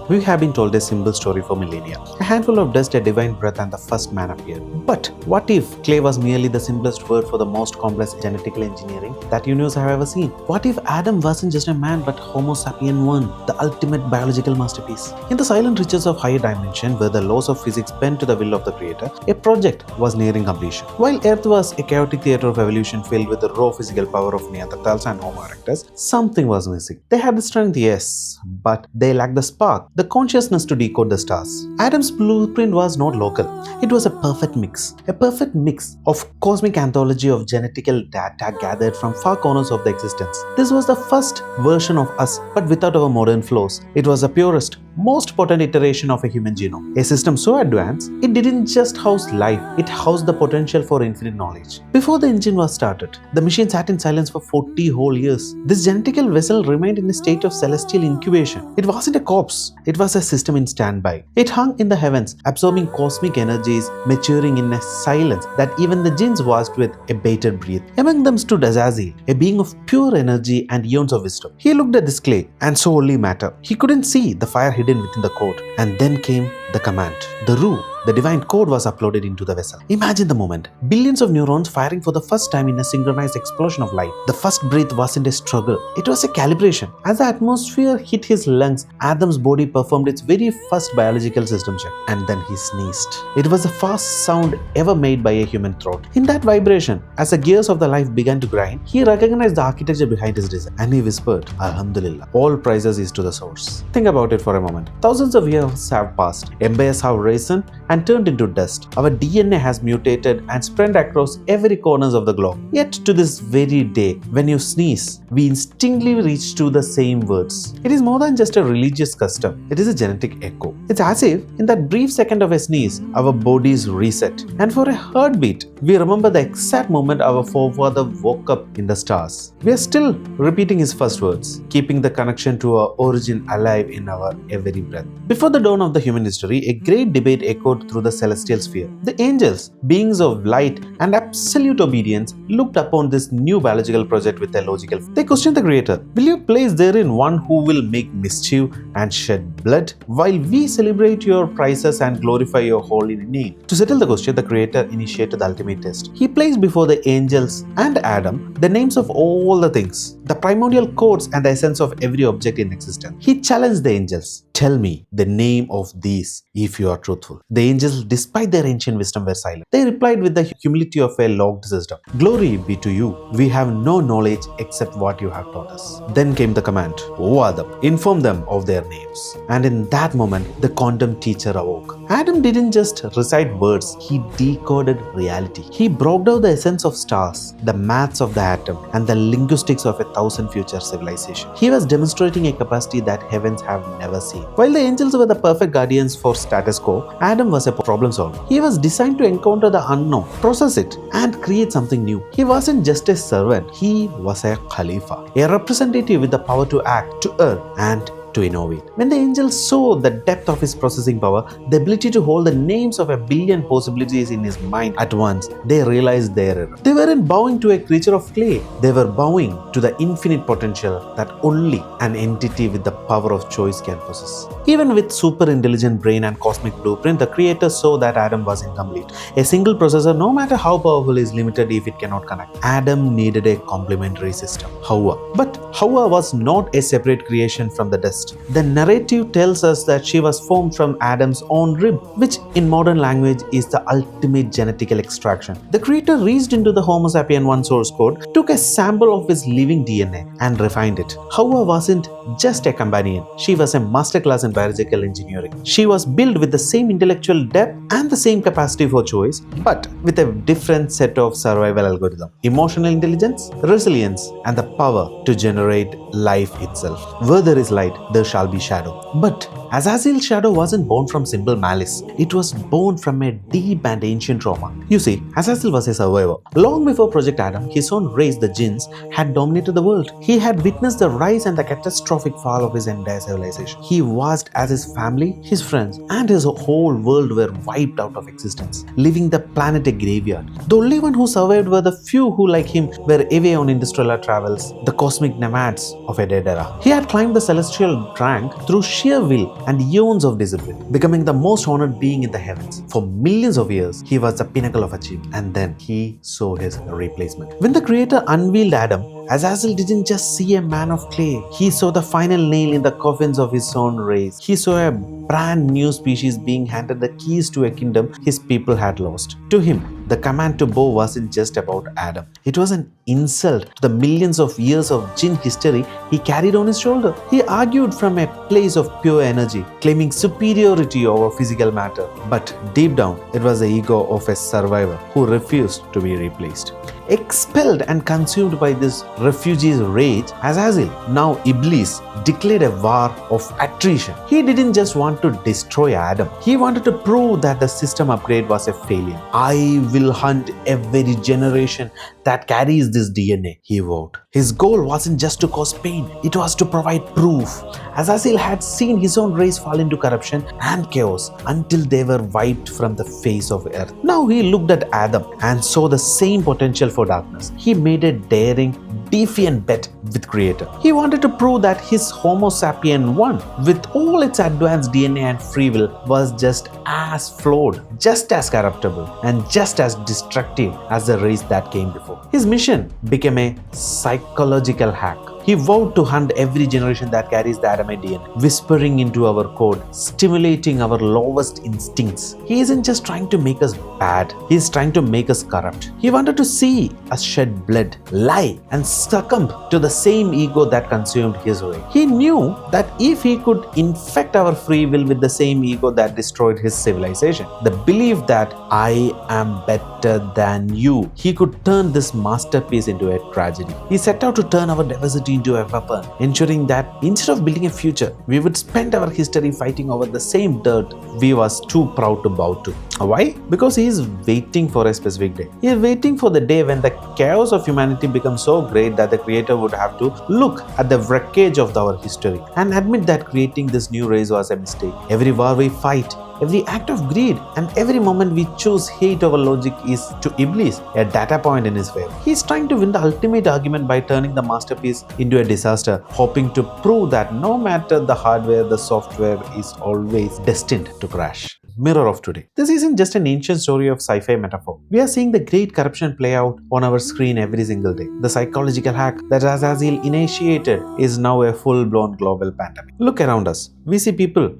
We have been told a simple story for millennia. A handful of dust, a divine breath, and the first man appeared. But what if clay was merely the simplest word for the most complex genetical engineering that universe have ever seen? What if Adam wasn't just a man but Homo sapien 1, the ultimate biological masterpiece? In the silent riches of higher dimension, where the laws of physics bend to the will of the creator, a project was nearing completion. While Earth was a chaotic theater of evolution filled with the raw physical power of Neanderthals and Homo erectus, something was missing. They had the strength, yes, but they lacked the spark, the consciousness to decode the stars. Adam's blueprint was not local. It was a perfect mix of cosmic anthology of genetical data gathered from far corners of the existence. This was the first version of us, but without our modern flaws. It was the purest, most potent iteration of a human genome. A system so advanced, it didn't just house life, it housed the potential for infinite knowledge. Before the engine was started, the machine sat in silence for 40 whole years. This genetical vessel remained in a state of celestial incubation. It wasn't a corpse, it was a system in standby. It hung in the heavens, absorbing cosmic energies, maturing in a silence that even the jinns watched with a bated breath. Among them stood Azazel, a being of pure energy and eons of wisdom. He looked at this clay and saw only matter. He couldn't see the fire hidden within the code. And then came the command. The Ruh, the divine code, was uploaded into the vessel. Imagine the moment. Billions of neurons firing for the first time in a synchronized explosion of light. The first breath wasn't a struggle. It was a calibration. As the atmosphere hit his lungs, Adam's body performed its very first biological system check. And then he sneezed. It was the fast sound ever made by a human throat. In that vibration, as the gears of the life began to grind, he recognized the architecture behind his design. And he whispered, Alhamdulillah, all praises is to the source. Think about it for a moment. Thousands of years have passed. Empires have risen and turned into dust. Our DNA has mutated and spread across every corners of the globe. Yet to this very day, when you sneeze, we instinctively reach to the same words. It is more than just a religious custom. It is a genetic echo. It's as if in that brief second of a sneeze, our bodies reset. And for a heartbeat, we remember the exact moment our forefather woke up in the stars. We are still repeating his first words, keeping the connection to our origin alive in our every breath. Before the dawn of the human history, a great debate echoed through the celestial sphere. The angels, beings of light and absolute obedience, looked upon this new biological project with a logical. They questioned the creator. Will you place therein one who will make mischief and shed blood, while we celebrate your prizes and glorify your holy name? To settle the question, the creator initiated the ultimate test. He placed before the angels and Adam the names of all the things, the primordial codes and the essence of every object in existence. He challenged the angels. Tell me the name of these if you are truthful. The angels, despite their ancient wisdom, were silent. They replied with the humility of a logged system. Glory be to you. We have no knowledge except what you have taught us. Then came the command. O Adam, inform them of their names. And in that moment, the quantum teacher awoke. Adam didn't just recite words, he decoded reality. He broke down the essence of stars, the maths of the atom, and the linguistics of 1,000 future civilizations. He was demonstrating a capacity that heavens have never seen. While the angels were the perfect guardians for status quo, Adam was a problem solver. He was designed to encounter the unknown, process it, and create something new. He wasn't just a servant, he was a Khalifa, a representative with the power to act, to earn, and to innovate. When the angels saw the depth of his processing power, the ability to hold the names of 1 billion possibilities in his mind at once, they realized their error. They weren't bowing to a creature of clay. They were bowing to the infinite potential that only an entity with the power of choice can possess. Even with super intelligent brain and cosmic blueprint, the creator saw that Adam was incomplete. A single processor, no matter how powerful, is limited if it cannot connect. Adam needed a complementary system, Hawa. But Hawa was not a separate creation from the dust. The narrative tells us that she was formed from Adam's own rib, which in modern language is the ultimate genetical extraction. The creator reached into the Homo sapien 1 source code, took a sample of his living DNA and refined it. Hawa wasn't just a companion, she was a masterclass in biological engineering. She was built with the same intellectual depth and the same capacity for choice, but with a different set of survival algorithm: emotional intelligence, resilience, and the power to generate life itself. Where there is light, there shall be shadow. But Azazil's shadow wasn't born from simple malice. It was born from a deep and ancient trauma. You see, Azazel was a survivor. Long before Project Adam, his own race, the jinns, had dominated the world. He had witnessed the rise and the catastrophic fall of his entire civilization. He watched as his family, his friends, and his whole world were wiped out of existence, leaving the planet a graveyard. The only one who survived were the few who, like him, were away on interstellar travels, the cosmic nomads of a dead era. He had climbed the celestial rank through sheer will, and eons of discipline, becoming the most honored being in the heavens. For millions of years, he was the pinnacle of achievement, and then he saw his replacement. When the Creator unveiled Adam, Azazel didn't just see a man of clay, he saw the final nail in the coffins of his own race. He saw a brand new species being handed the keys to a kingdom his people had lost. To him, the command to bow wasn't just about Adam. It was an insult to the millions of years of jinn history he carried on his shoulder. He argued from a place of pure energy, claiming superiority over physical matter. But deep down, it was the ego of a survivor who refused to be replaced. Expelled and consumed by this refugee's rage, Azazel, now Iblis, declared a war of attrition. He didn't just want to destroy Adam, he wanted to prove that the system upgrade was a failure. I will hunt every generation that carries this DNA, he vowed. His goal wasn't just to cause pain, it was to provide proof. Azazel had seen his own race fall into corruption and chaos until they were wiped from the face of earth. Now he looked at Adam and saw the same potential for darkness. He made a daring, defiant bet with Creator. He wanted to prove that his Homo sapien 1, with all its advanced DNA and free will, was just as flawed, just as corruptible, and just as destructive as the race that came before. His mission became a psychological hack. He vowed to hunt every generation that carries the Adamite DNA, whispering into our code, stimulating our lowest instincts. He isn't just trying to make us bad, he is trying to make us corrupt. He wanted to see us shed blood, lie, and succumb to the same ego that consumed his race. He knew that if he could infect our free will with the same ego that destroyed his civilization, the belief that I am better than you, he could turn this masterpiece into a tragedy. He set out to turn our diversity into a weapon, ensuring that instead of building a future, we would spend our history fighting over the same dirt we was too proud to bow to. Why? Because he is waiting for a specific day. He is waiting for the day when the chaos of humanity becomes so great that the Creator would have to look at the wreckage of our history and admit that creating this new race was a mistake. Every war we fight, every act of greed, and every moment we choose hate over logic is to Iblis a data point in his favor. He is trying to win the ultimate argument by turning the masterpiece into a disaster, hoping to prove that no matter the hardware, the software is always destined to crash. Mirror of today. This isn't just an ancient story of sci-fi metaphor. We are seeing the great corruption play out on our screen every single day. The psychological hack that Azazel initiated is now a full-blown global pandemic. Look around us. We see people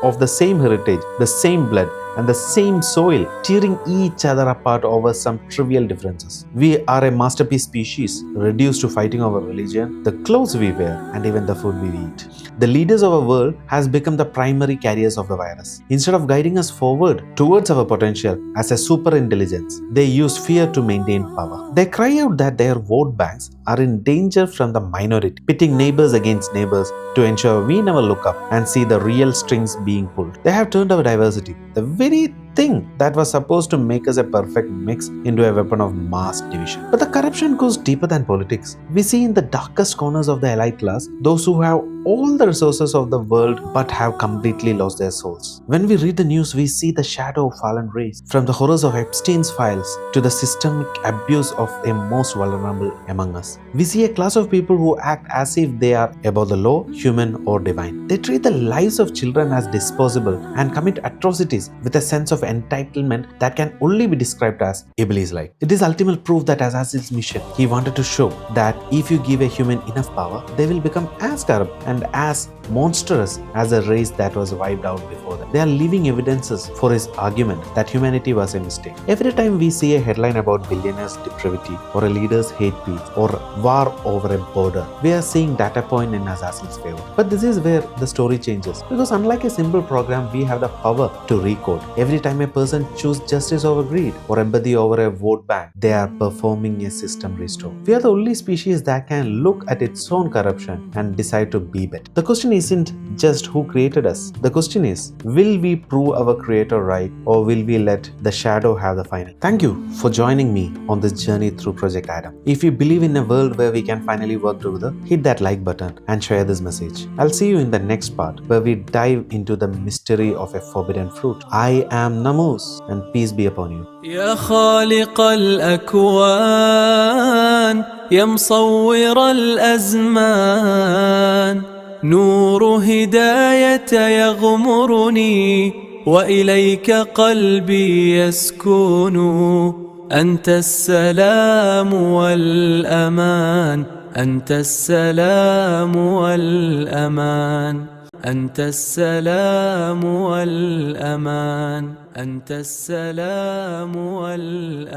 of the same heritage, the same blood, and the same soil tearing each other apart over some trivial differences. We are a masterpiece species, reduced to fighting over religion, the clothes we wear, and even the food we eat. The leaders of our world has become the primary carriers of the virus. Instead of guiding us forward towards our potential as a super intelligence, they use fear to maintain power. They cry out that their vote banks are in danger from the minority, pitting neighbors against neighbors to ensure we never look up and see the real strings being pulled. They have turned our diversity, the very thing that was supposed to make us a perfect mix, into a weapon of mass division. But the corruption goes deeper than politics. We see in the darkest corners of the elite class those who have all the resources of the world but have completely lost their souls. When we read the news, we see the shadow of fallen race, from the horrors of Epstein's files to the systemic abuse of the most vulnerable among us. We see a class of people who act as if they are above the law, human or divine. They treat the lives of children as disposable and commit atrocities with a sense of entitlement that can only be described as Iblis-like. It is ultimate proof that Azazel's mission, he wanted to show that if you give a human enough power, they will become as corrupt and as monstrous as a race that was wiped out before them. They are living evidences for his argument that humanity was a mistake. Every time we see a headline about billionaires' depravity or a leader's hate speech or war over a border, we are seeing data point in Azazel's favor. But this is where the story changes, because unlike a simple program, we have the power to recode. Every time a person chooses justice over greed or empathy over a vote bank, they are performing a system restore. We are the only species that can look at its own corruption and decide to be better. The question isn't just who created us. The question is, will we prove our creator right, or will we let the shadow have the final? Thank you for joining me on this journey through Project Adam. If you believe in a world where we can finally work together, hit that like button and share this message. I'll see you in the next part where we dive into the mystery of a forbidden fruit. I am Namus, and peace be upon you. يا خالق الأكوان يا مصور الأزمان نور هداية يغمرني وإليك قلبي يسكن. أنت السلام والأمان، أنت السلام والأمان، أنت السلام والأمان، أنت السلام والأمان.